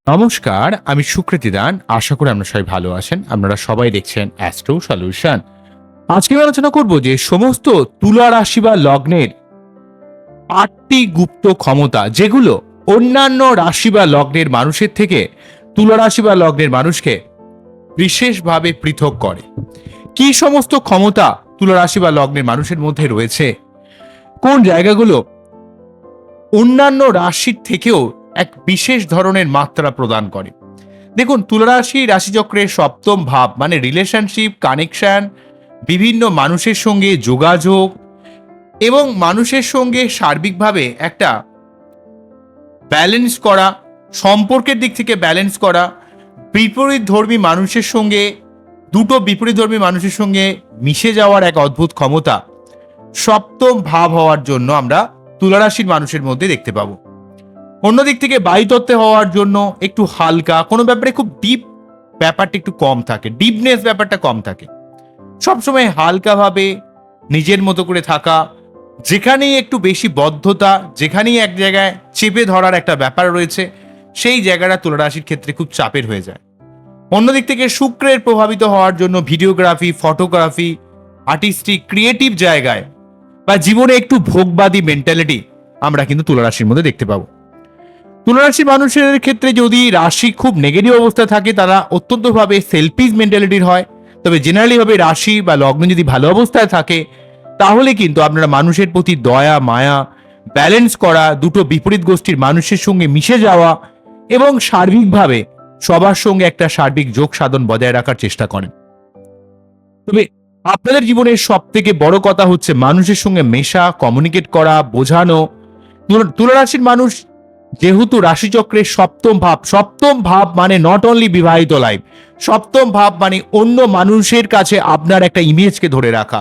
নমস্কার, আমি সুকৃতি দান। আশা করি আপনারা সবাই ভালো আছেন। আপনারা সবাই দেখছেন অ্যাস্ট্রো সলিউশন। আজকে আমি আলোচনা করব যে সমস্ত তুলা রাশি বা লগ্নের ৮টি গুপ্ত ক্ষমতা যেগুলো অন্যান্য রাশি বা লগ্নের মানুষের থেকে তুলা রাশি বা লগ্নের মানুষকে বিশেষভাবে পৃথক করে। কি সমস্ত ক্ষমতা তুলা রাশি বা লগ্নের মানুষের মধ্যে রয়েছে, কোন জায়গাগুলো অন্যান্য রাশির থেকেও এক বিশেষ ধরনের মাত্রা প্রদান করে। দেখুন, তুলা রাশি রাশিচক্রের সপ্তম ভাব মানে রিলেশনশিপ, কানেকশন, বিভিন্ন মানুষের সঙ্গে যোগাযোগ এবং মানুষের সঙ্গে সার্বিকভাবে একটা ব্যালেন্স করা, সম্পর্কের দিক থেকে ব্যালেন্স করা, বিপরীত ধর্মী মানুষের সঙ্গে, দুটো বিপরীত ধর্মী মানুষের সঙ্গে মিশে যাওয়ার এক অদ্ভুত ক্ষমতা সপ্তম ভাব হওয়ার জন্য আমরা তুলা রাশির মানুষের মধ্যে দেখতে পাবো। অন্যদিক থেকে বায়ুতত্ত্বে হওয়ার জন্য একটু হালকা, কোনো ব্যাপারে খুব ডিপ ব্যাপারটা একটু কম থাকে, ডিপনেস ব্যাপারটা কম থাকে, সবসময় হালকাভাবে নিজের মতো করে থাকা, যেখানেই একটু বেশি বদ্ধতা, যেখানেই এক জায়গায় চেপে ধরার একটা ব্যাপার রয়েছে, সেই জায়গাটা তুলা রাশির ক্ষেত্রে খুব চাপের হয়ে যায়। অন্যদিক থেকে শুক্রের প্রভাবিত হওয়ার জন্য ভিডিওগ্রাফি, ফটোগ্রাফি, আর্টিস্টিক, ক্রিয়েটিভ জায়গায় বা জীবনে একটু ভোগবাদী মেন্টালিটি আমরা কিন্তু তুলা রাশির মধ্যে দেখতে পাবো। তুলা রাশির মানুষের ক্ষেত্রে যদি রাশি খুব নেগেটিভ অবস্থায় থাকে, তারা অত্যন্তভাবে সেলফিশ মেন্টালিটির হয়। তবে জেনারেলি ভাবে রাশি বা লগ্ন যদি ভালো অবস্থায় থাকে, তাহলে কিন্তু আপনারা মানুষের প্রতি দয়া, মায়া, ব্যালেন্স করা, দুটো বিপরীত গোষ্ঠীর মানুষের সঙ্গে মিশে যাওয়া এবং সার্বিকভাবে সবার সঙ্গে একটা সার্বিক যোগ সাধন বজায় রাখার চেষ্টা করেন। তবে আপনাদের জীবনের সব থেকে বড় কথা হচ্ছে মানুষের সঙ্গে মেশা, কমিউনিকেট করা, বোঝানো। তুলা রাশির মানুষ যেহেতু রাশিচক্রের সপ্তম ভাব মানে নট অনলি বিবাহিত লাইফ, সপ্তম ভাব মানে অন্য মানুষের কাছে আপনার একটা ইমেজকে ধরে রাখা,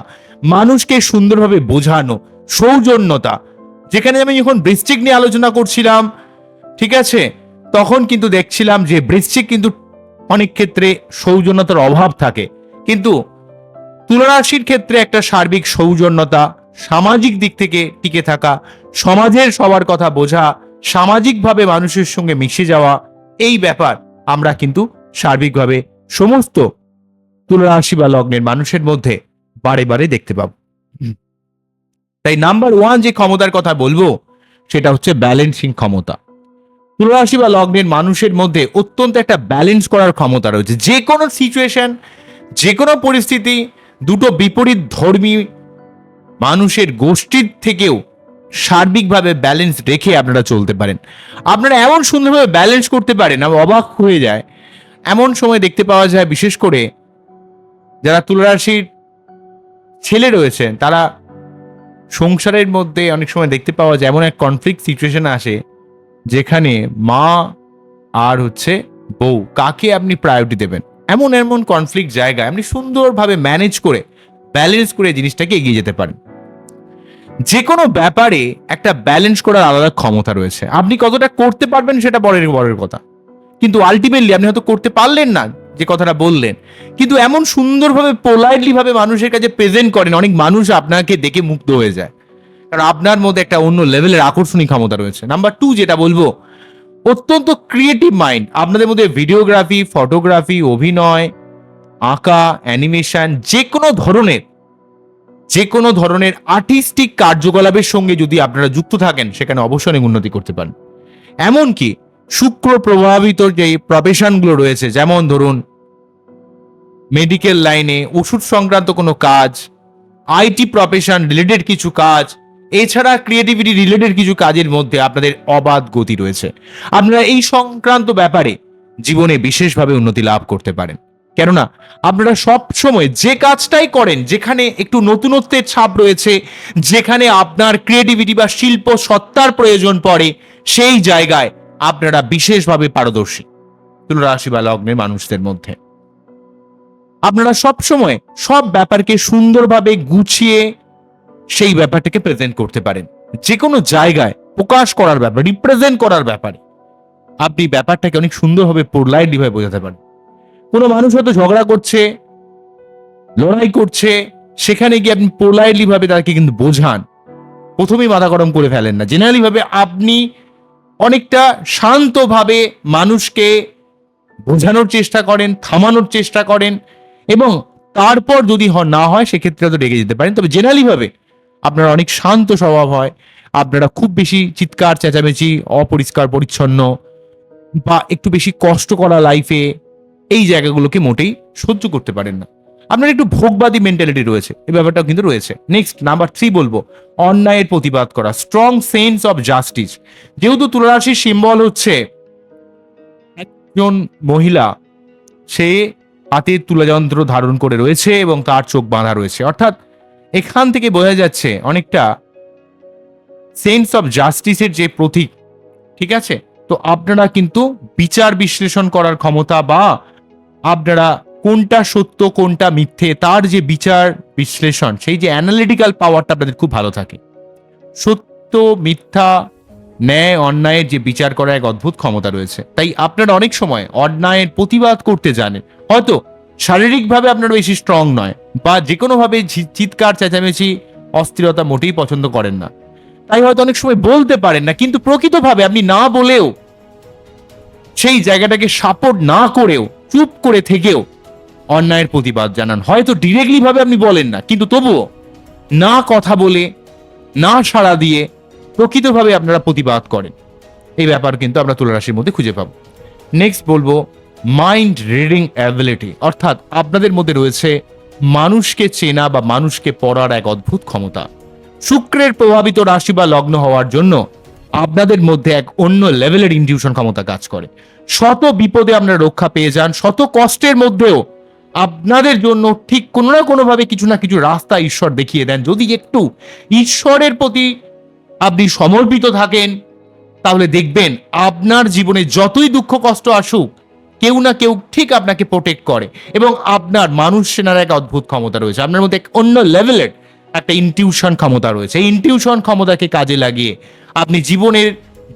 মানুষকে সুন্দরভাবে বোঝানো, সৌজন্যতা। যেখানে আমি যখন বৃশ্চিক নিয়ে আলোচনা করছিলাম, ঠিক আছে, তখন কিন্তু দেখছিলাম যে বৃশ্চিক কিন্তু অনেক ক্ষেত্রে সৌজন্যতার অভাব থাকে, কিন্তু তুলা রাশির ক্ষেত্রে একটা সার্বিক সৌজন্যতা, সামাজিক দিক থেকে টিকে থাকা, সমাজের সবার কথা বোঝা, সামাজিকভাবে মানুষের সঙ্গে মিশে যাওয়া, এই ব্যাপার আমরা কিন্তু সার্বিকভাবে সমস্ত তুলা রাশি বা লগ্নের মানুষের মধ্যে বারে বারে দেখতে পাবো। তাই নাম্বার ওয়ান যে ক্ষমতার কথা বলবো সেটা হচ্ছে ব্যালেন্সিং ক্ষমতা। তুলা রাশি বা লগ্নের মানুষের মধ্যে অত্যন্ত একটা ব্যালেন্স করার ক্ষমতা রয়েছে। যে কোনো সিচুয়েশন, যে কোনো পরিস্থিতি, দুটো বিপরীত ধর্মী মানুষের গোষ্ঠীর থেকেও সার্বিকভাবে ব্যালেন্স রেখে আপনারা চলতে পারেন। আপনারা এমন সুন্দরভাবে ব্যালেন্স করতে পারেন, আমি অবাক হয়ে যায়। এমন সময় দেখতে পাওয়া যায়, বিশেষ করে যারা তুলা রাশির ছেলে রয়েছেন, তারা সংসারের মধ্যে অনেক সময় দেখতে পাওয়া যায় এমন এক কনফ্লিক্ট সিচুয়েশন আসে, যেখানে মা আর হচ্ছে বউ, কাকে আপনি প্রায়োরিটি দেবেন, এমন এমন কনফ্লিক্ট জায়গায় আপনি সুন্দরভাবে ম্যানেজ করে, ব্যালেন্স করে জিনিসটাকে এগিয়ে যেতে পারেন। যে কোনো ব্যাপারে একটা ব্যালেন্স করার আলাদা ক্ষমতা রয়েছে। আপনি কতটা করতে পারবেন সেটা বড়ের কথা, কিন্তু আলটিমেটলি আপনি হয়তো করতে পারলেন না যে কথাটা বললেন, কিন্তু এমন সুন্দরভাবে পোলাইটলি ভাবে মানুষের কাছে প্রেজেন্ট করেন, অনেক মানুষ আপনাকে দেখে মুগ্ধ হয়ে যায়, কারণ আপনার মধ্যে একটা অন্য লেভেলের আকর্ষণীয় ক্ষমতা রয়েছে। নাম্বার টু যেটা বলবো, অত্যন্ত ক্রিয়েটিভ মাইন্ড আপনাদের মধ্যে। ভিডিওগ্রাফি, ফটোগ্রাফি, অভিনয়, আঁকা, অ্যানিমেশন, যে কোনো ধরনের আর্টিস্টিক কার্যকলাপের সঙ্গে যদি আপনারা যুক্ত থাকেন, সেখানে অবশ্যই অনেক উন্নতি করতে পারেন। এমনকি শুক্র প্রভাবিত যে প্রফেশনগুলো রয়েছে, যেমন ধরুন মেডিকেল লাইনে, ওষুধ সংক্রান্ত কোনো কাজ, আইটি প্রফেশন রিলেটেড কিছু কাজ, এছাড়া ক্রিয়েটিভিটি রিলেটেড কিছু কাজের মধ্যে আপনাদের অবাধ গতি রয়েছে। আপনারা এই সংক্রান্ত ব্যাপারে জীবনে বিশেষভাবে উন্নতি লাভ করতে পারেন, কেননা আপনারা সব সময় যে কাজটাই করেন, যেখানে একটু নতুনত্বের ছাপ রয়েছে, যেখানে আপনার ক্রিয়েটিভিটি বা শিল্প সত্তার প্রয়োজন পড়ে, সেই জায়গায় আপনারা বিশেষভাবে পারদর্শী। তুলা রাশি বা লগ্নের মানুষদের মধ্যে আপনারা সব সময় সব ব্যাপারকে সুন্দরভাবে গুছিয়ে সেই ব্যাপারটাকে প্রেজেন্ট করতে পারেন। যে কোনো জায়গায় প্রকাশ করার ব্যাপার, রিপ্রেজেন্ট করার ব্যাপারে আপনি ব্যাপারটাকে অনেক সুন্দরভাবে পোলাইটলি ভাবে বোঝাতে পারেন। কোনো মানুষ হয়তো ঝগড়া করছে, লড়াই করছে, সেখানে গিয়ে আপনি পোলাইটলি ভাবে তাকে কিন্তু বোঝান, প্রথমেই মাথা গরম করে ফেলেন না। জেনারেলি ভাবে আপনি অনেকটা শান্তভাবে মানুষকে বোঝানোর চেষ্টা করেন, থামানোর চেষ্টা করেন, এবং তারপর যদি না হয় সেক্ষেত্রে হয়তো রেগে যেতে পারেন। তবে জেনারেলি ভাবে আপনার অনেক শান্ত স্বভাব হয়। আপনারা খুব বেশি চিৎকার চেঁচামেচি, অপরিষ্কার পরিচ্ছন্ন বা একটু বেশি কষ্ট করা লাইফে, এই জায়গাগুলোকে মোটেই সহ্য করতে পারেন না। আপনার একটু ভোগবাদী মেন্টালিটি রয়েছে, এই ব্যাপারটাও কিন্তু রয়েছে। নেক্সট নাম্বার 3 বলবো, অন্যায়ের প্রতিবাদ করা, স্ট্রং সেন্স অফ জাস্টিস। যেহেতু তুলা রাশির সিম্বল হচ্ছে একজন মহিলা, সে হাতে তুলাযন্ত্র ধারণ করে রয়েছে এবং তার চোখ বাঁধা রয়েছে, অর্থাৎ এখান থেকে বোঝা যাচ্ছে অনেকটা সেন্স অফ জাস্টিসের যে প্রতীক, ঠিক আছে? তো আপনারা কিন্তু বিচার বিশ্লেষণ করার ক্ষমতা, বা আপনারা কোনটা সত্য কোনটা মিথ্যে তার যে বিচার বিশ্লেষণ, সেই যে অ্যানালিটিক্যাল পাওয়ারটা আপনাদের খুব ভালো থাকে। সত্য মিথ্যা, ন্যায় অন্যায়ের যে বিচার করার এক অদ্ভুত ক্ষমতা রয়েছে। তাই আপনারা অনেক সময় অন্যায়ের প্রতিবাদ করতে জানেন। হয়তো শারীরিকভাবে আপনারা বেশি স্ট্রং নয়, বা যে কোনোভাবে চিৎকার চেঁচামেচি অস্থিরতা মোটেই পছন্দ করেন না, তাই হয়তো অনেক সময় বলতে পারেন না, কিন্তু প্রকৃতভাবে আপনি না বলেও, সেই জায়গাটাকে সাপোর্ট না করেও, চুপ করে থেকেও অন্যায়ের প্রতিবাদ জানান। হয়তো ডিরেক্টলি ভাবে আপনি বলেন না, কিন্তু তবুও না কথা বলে, না সাড়া দিয়ে প্রকৃতভাবে আপনারা প্রতিবাদ করেন। এই ব্যাপার কিন্তু আমরা তুলা রাশির মধ্যে খুঁজে পাবো। নেক্সট বলবো মাইন্ড রিডিং অ্যাবিলিটি, অর্থাৎ আপনাদের মধ্যে রয়েছে মানুষকে চেনা বা মানুষকে পড়ার এক অদ্ভুত ক্ষমতা। শুক্রের প্রভাবিত রাশি বা লগ্ন হওয়ার জন্য আপনাদের মধ্যে এক অন্য লেভেলের ইনটিউশন ক্ষমতা কাজ করে। শত বিপদে আপনারা রক্ষা পেয়ে যান, শত কষ্টের মধ্যেও আপনাদের জন্য ঠিক কোনো না কোনোভাবে কিছু না কিছু রাস্তা ঈশ্বর দেখিয়ে দেন। যদি একটু ঈশ্বরের প্রতি আপনি সমর্পিত থাকেন, তাহলে দেখবেন আপনার জীবনে যতই দুঃখ কষ্ট আসুক, কেউ না কেউ ঠিক আপনাকে প্রোটেক্ট করে। এবং আপনার মানুষ চেনার এক অদ্ভুত ক্ষমতা রয়েছে, আপনার মধ্যে এক অন্য লেভেলের একটা ইনটিউশন ক্ষমতা রয়েছে। এই ইনটিউশন ক্ষমতাকে কাজে লাগিয়ে আপনি জীবনের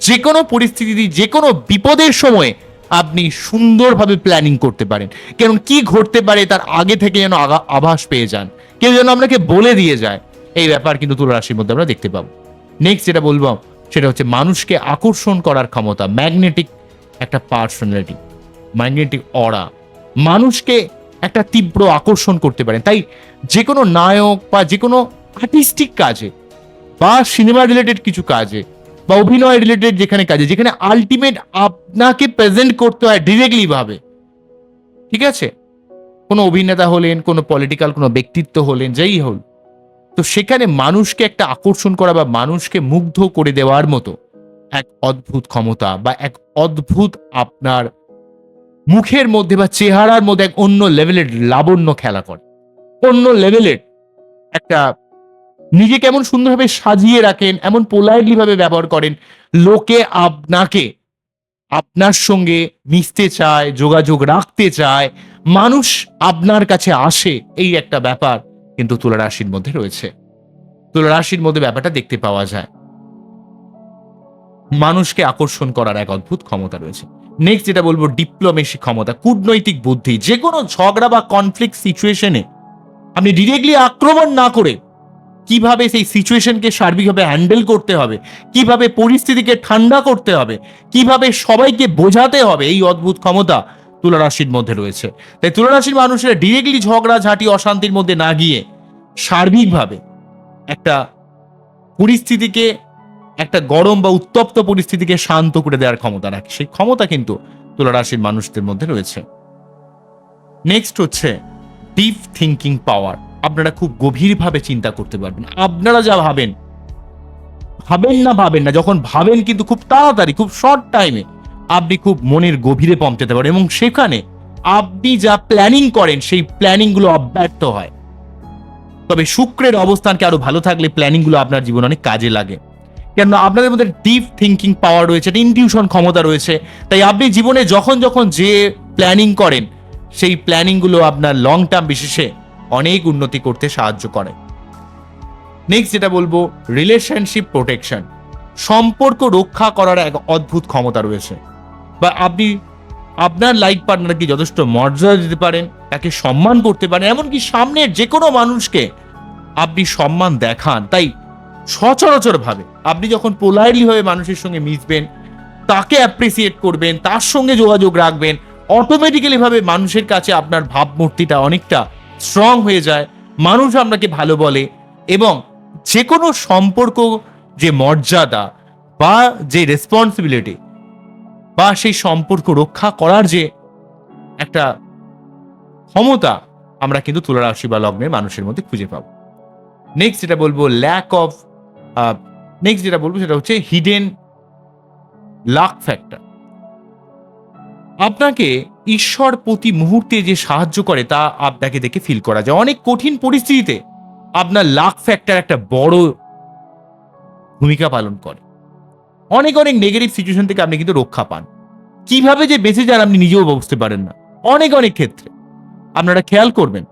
যে কোনো পরিস্থিতি, যে কোনো বিপদের সময় আপনি সুন্দরভাবে প্ল্যানিং করতে পারেন। কারণ কি ঘটতে পারে তার আগে থেকে যেন আভাস পেয়ে যান, কেউ যেন আপনাকে বলে দিয়ে যায়। এই ব্যাপার কিন্তু তুলা রাশির মধ্যে আমরা দেখতে পাবো। নেক্সট যেটা বলবো সেটা হচ্ছে মানুষকে আকর্ষণ করার ক্ষমতা, ম্যাগনেটিক একটা পার্সোনালিটি, ম্যাগনেটিক অরা, মানুষকে একটা তীব্র আকর্ষণ করতে পারেন। তাই যে কোনো নায়ক বা যে কোনো আর্টিস্টিক কাজে, বা সিনেমা রিলেটেড কিছু কাজে, বা অভিনয় রিলেটেড যেখানে কাজে, যেখানে আলটিমেট আপনাকে প্রেজেন্ট করতে হয় ডিরেক্টলি ভাবে, ঠিক আছে? কোনো অভিনেতা হলেন, কোনো পলিটিক্যাল কোনো ব্যক্তিত্ব হলেন, যেই হল, তো সেখানে মানুষকে একটা আকর্ষণ করা বা মানুষকে মুগ্ধ করে দেওয়ার মতো এক অদ্ভুত ক্ষমতা, বা এক অদ্ভুত আপনার মুখের মধ্যে বা চেহারার মধ্যে এক অন্য লেভেলের লাবণ্য খেলা করে, অন্য লেভেলের একটা, নিজে কেমন সুন্দরভাবে সাজিয়ে রাখেন, এমন পোলাইটলি ভাবে ব্যবহার করেন, লোকে আপনাকে, আপনার সঙ্গে মিশতে চায়, যোগাযোগ রাখতে চায়, মানুষ আপনার কাছে আসে। এই একটা ব্যাপার কিন্তু তুলা রাশির মধ্যে রয়েছে। তুলা রাশির মধ্যে ব্যাপারটা দেখতে পাওয়া যায়, মানুষকে আকর্ষণ করার এক অদ্ভুত ক্ষমতা রয়েছে। নেক্সট যেটা বলবো ডিপ্লোমেসি ক্ষমতা, কূটনৈতিক বুদ্ধি। যে কোনো ঝগড়া বা কনফ্লিক্ট সিচুয়েশনে আপনি ডিরেক্টলি আক্রমণ না করে কিভাবে সেই সিচুয়েশনকে সার্বিকভাবে হ্যান্ডেল করতে হবে, কিভাবে পরিস্থিতিকে ঠান্ডা করতে হবে, কিভাবে সবাইকে বোঝাতে হবে, এই অদ্ভুত ক্ষমতা তুলা রাশির মধ্যে রয়েছে। তাই তুলা রাশির মানুষেরা ডিরেক্টলি ঝগড়া ঝাঁটি অশান্তির মধ্যে না গিয়ে সার্বিকভাবে একটা পরিস্থিতিকে, একটা গরম বা উত্তপ্ত পরিস্থিতিকে শান্ত করে দেওয়ার ক্ষমতা রাখে। সেই ক্ষমতা কিন্তু তুলা রাশির মানুষদের মধ্যে রয়েছে। নেক্সট হচ্ছে ডিপ থিঙ্কিং পাওয়ার। আপনারা খুব গভীরভাবে চিন্তা করতে পারবেন। আপনারা যা ভাবেন, ভাবেন না, যখন ভাবেন কিন্তু খুব তাড়াতাড়ি, খুব শর্ট টাইমে আপনি খুব মনের গভীরে পৌঁছাতে পারেন, এবং সেখানে আপনি যা প্ল্যানিং করেন সেই প্ল্যানিং গুলো অব্যর্থ হয়। তবে শুক্রের অবস্থানকে আরো ভালো থাকলে প্ল্যানিং গুলো আপনার জীবনে অনেক কাজে লাগে, কেন আপনাদের মধ্যে ডিপ থিঙ্কিং পাওয়ার রয়েছে, ইনটিউশন ক্ষমতা রয়েছে। তাই আপনি জীবনে যখন যখন যে প্ল্যানিং করেন, সেই প্ল্যানিং গুলো আপনার লং টার্ম বিশেষে অনেক উন্নতি করতে সাহায্য করে। নেক্সট যেটা বলবো রিলেশনশিপ প্রোটেকশন, সম্পর্ক রক্ষা করার এক অদ্ভুত ক্ষমতা রয়েছে। বা আপনি আপনার লাইফ পার্টনারকে যথেষ্ট মর্যাদা দিতে পারেন, তাকে সম্মান করতে পারেন, এমনকি সামনের যে কোনো মানুষকে আপনি সম্মান দেখান। তাই সচরাচর ভাবে আপনি যখন পোলাইটলি হয়ে মানুষের সঙ্গে মিশবেন, তাকে অ্যাপ্রিসিয়েট করবেন, তার সঙ্গে যোগাযোগ রাখবেন, অটোমেটিক্যালি ভাবে মানুষের কাছে আপনার ভাবমূর্তিটা অনেকটা স্ট্রং হয়ে যায়, মানুষ আপনাকে ভালো বলে, এবং যে কোনো সম্পর্ক যে মর্যাদা বা যে রেসপন্সিবিলিটি বা সেই সম্পর্ক রক্ষা করার যে একটা ক্ষমতা আমরা কিন্তু তুলা রাশি বা লগ্নের মানুষের মধ্যে খুঁজে পাবো। নেক্সট যেটা বলবো সেটা হচ্ছে হিডেন লাক ফ্যাক্টর। আপনাকে ঈশ্বর প্রতি মুহূর্তে যে সাহায্য করে তা আপনাকে দেখে ফিল করা যায়। অনেক কঠিন পরিস্থিতিতে আপনার লাক ফ্যাক্টর একটা বড় ভূমিকা পালন করে। অনেক অনেক নেগেটিভ সিচুয়েশন থেকে আপনি কিন্তু রক্ষা পান। কিভাবে যে বেঁচে যান আপনি নিজেও বুঝতে পারেন না অনেক অনেক ক্ষেত্রে। আপনারা খেয়াল করবেন।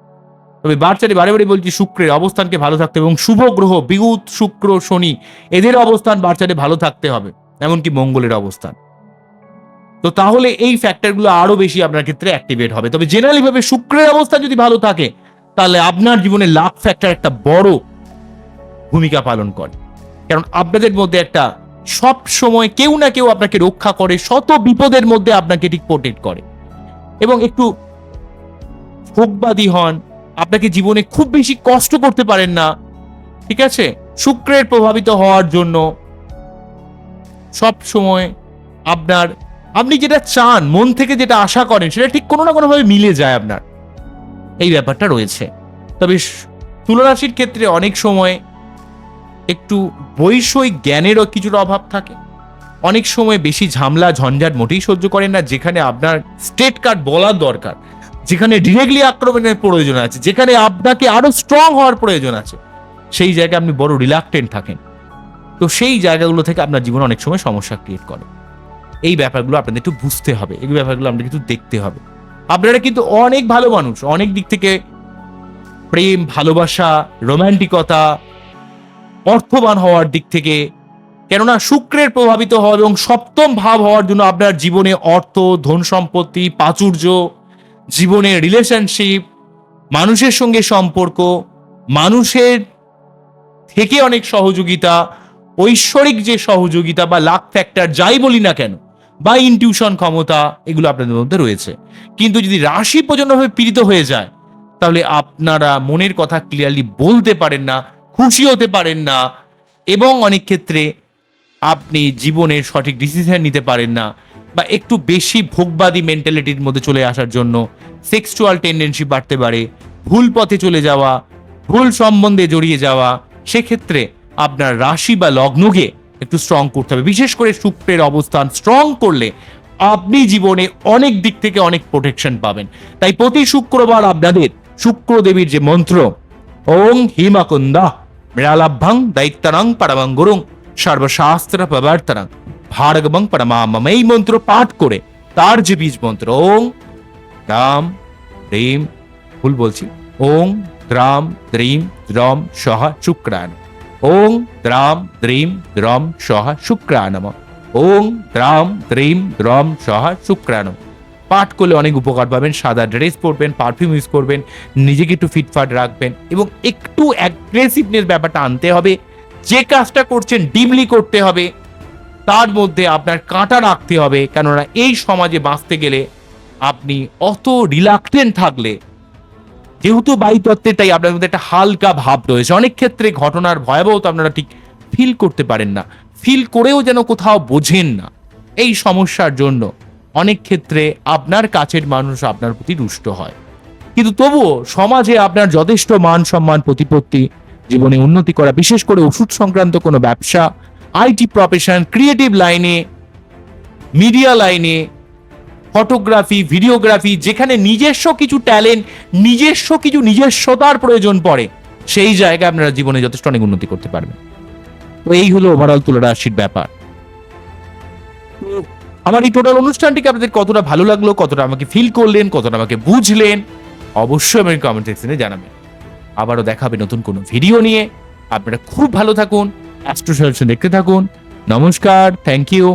তবে বারচারে বারে বারে বলছি, শুক্রের অবস্থানকে ভালো থাকতে এবং শুভ গ্রহ বিগুত শুক্র শনি এদের অবস্থান বারচারে ভালো থাকতে হবে, এমনকি মঙ্গলের অবস্থান। তো তাহলে এই ফ্যাক্টরগুলো আরো বেশি আপনার ক্ষেত্রে অ্যাক্টিভেট হবে। তবে জেনারেলি ভাবে শুক্রের অবস্থা যদি ভালো থাকে তাহলে আপনার জীবনে লাক ফ্যাক্টর একটা বড় ভূমিকা পালন করে। কারণ আপনাদের মধ্যে একটা সব সময় কেউ না কেউ আপনাকে রক্ষা করে, শত বিপদের মধ্যে আপনাকে ঠিক প্রোটেক্ট করে, এবং একটু ভোগবাদী হন, আপনাকে জীবনে খুব বেশি কষ্ট করতে পারেন না। ঠিক আছে, শুক্রের প্রভাবিত হওয়ার জন্য সব সময় আপনি যেটা চান, মন থেকে যেটা আশা করেন, সেটা ঠিক কোনো না কোনো ভাবে মিলে যায় আপনার, এই ব্যাপারটা রয়েছে। তবে তুলা রাশির ক্ষেত্রে অনেক সময় একটু বৈষয়িক জ্ঞানেরও কিছুটা অভাব থাকে। অনেক সময় বেশি ঝামেলা ঝঞ্ঝাট মোটেই সহ্য করেন না। যেখানে আপনার স্টেট কার্ড বলার দরকার, যেখানে ডিরেক্টলি আক্রমণের প্রয়োজন আছে, যেখানে আপনাকে আরো স্ট্রং হওয়ার প্রয়োজন আছে, সেই জায়গায় আপনি বড় রিলাক্টেন্ট থাকেন। তো সেই জায়গাগুলো থেকে আপনার জীবনে অনেক সময় সমস্যা ক্রিয়েট করে। এই ব্যাপারগুলো আপনাদের একটু বুঝতে হবে, এই ব্যাপারগুলো আপনাদের কিন্তু দেখতে হবে। আপনারা কিন্তু অনেক ভালো মানুষ, অনেক দিক থেকে প্রেম, ভালোবাসা, রোমান্টিকতা, অর্থবান হওয়ার দিক থেকে, কেননা শুক্রের প্রভাবিত হওয়া এবং সপ্তম ভাব হওয়ার জন্য আপনার জীবনে অর্থ, ধন সম্পত্তি, প্রাচুর্য, জীবনে রিলেশনশিপ, মানুষের সঙ্গে সম্পর্ক, মানুষের থেকে অনেক সহযোগিতা, ঐশ্বরিক যে সহযোগিতা বা লাক ফ্যাক্টর যাই বলি না কেন, বা ইনটিউশন ক্ষমতা, এগুলো আপনাদের মধ্যে রয়েছে। কিন্তু যদি রাশি প্রচন্ডভাবে পীড়িত হয়ে যায় তাহলে আপনারা মনের কথা ক্লিয়ারলি বলতে পারেন না, খুশি হতে পারেন না, এবং অনেক ক্ষেত্রে আপনি জীবনের সঠিক ডিসিশন নিতে পারেন না, বা একটু বেশি ভোগবাদী মেন্টালিটির মধ্যে চলে আসার জন্য সেক্সুয়াল টেন্ডেন্সি বাড়তে পারে, ভুল পথে চলে যাওয়া, ভুল সম্বন্ধে জড়িয়ে যাওয়া। সেক্ষেত্রে আপনার রাশি বা লগ্নকে একটু স্ট্রং করতে হবে। বিশেষ করে শুক্রের অবস্থান স্ট্রং করলে আপনি জীবনে অনেক দিক থেকে অনেক প্রোটেকশন পাবেন। তাই প্রতি শুক্রবার আপনাদের শুক্র দেবীর যে মন্ত্র ওং হিমাকুন্দা মৃণালাভ্যাং দৈত্যানাং পরমং গুরুং সর্বশাস্ত্র প্রবর্তনং ভার্গবং পরমামম, এই মন্ত্র পাঠ করে তার যে বীজ মন্ত্র ওং রাম হ্রিম, ভুল বলছি, ওং দ্রাম দ্রিম দ্রম সহ শুক্রান, ওং দ্রাম দ্রিম দ্রম সহ শুক্রানম, ওং দ্রাম দ্রিম দ্রম সহ শুক্রানম পাঠ করলে অনেক উপকার পাবেন। সাদা ড্রেস পরবেন, পারফিউম ইউজ করবেন, নিজেকে একটু ফিটফাট রাখবেন, এবং একটু অ্যাগ্রেসিভনেস ব্যাপারটা আনতে হবে। যে কাজটা করছেন ডিপলি করতে হবে, তার মধ্যে আপনার কাঁটা রাখতে হবে। কেননা এই সমাজে বাঁচতে গেলে আপনি অত রিলাক্টেন্ট থাকলে, যেহেতু বায়ুতত্ত্বেরটাই আপনার মধ্যে একটা হালকা ভাব রয়েছে, অনেক ক্ষেত্রে ঘটনার ভয়াবহতা আপনারা ঠিক ফিল করতে পারেন না, ফিল করেও যেন কোথাও বোঝেন না। এই সমস্যার জন্য অনেক ক্ষেত্রে আপনার কাছের মানুষ আপনার প্রতি রুষ্ট হয়। কিন্তু তবুও সমাজে আপনার যথেষ্ট মান সম্মান, প্রতিপত্তি, জীবনে উন্নতি করা, বিশেষ করে ওষুধ সংক্রান্ত কোনো ব্যবসা, আইটি প্রফেশন, ক্রিয়েটিভ লাইনে, মিডিয়া লাইনে, ফটোগ্রাফি, ভিডিওগ্রাফি, যেখানে নিজস্ব কিছু ট্যালেন্ট, নিজস্বতার প্রয়োজন পড়ে, সেই জায়গায় আপনারা জীবনে যথেষ্ট অনেক উন্নতি করতে পারবেন। তো এই হলো ওভারঅল তুলা রাশির ব্যাপার। আমার এই টোটাল অনুষ্ঠানটিকে আপনাদের কতটা ভালো লাগলো, কতটা আমাকে ফিল করলেন, কতটা আমাকে বুঝলেন, অবশ্যই আমাকে কমেন্ট সেকশনে জানাবেন। আবারও দেখা হবে নতুন কোনো ভিডিও নিয়ে। আপনারা খুব ভালো থাকুন, অ্যাস্ট্রো সলিউশন দেখতে থাকুন। নমস্কার, থ্যাংক ইউ।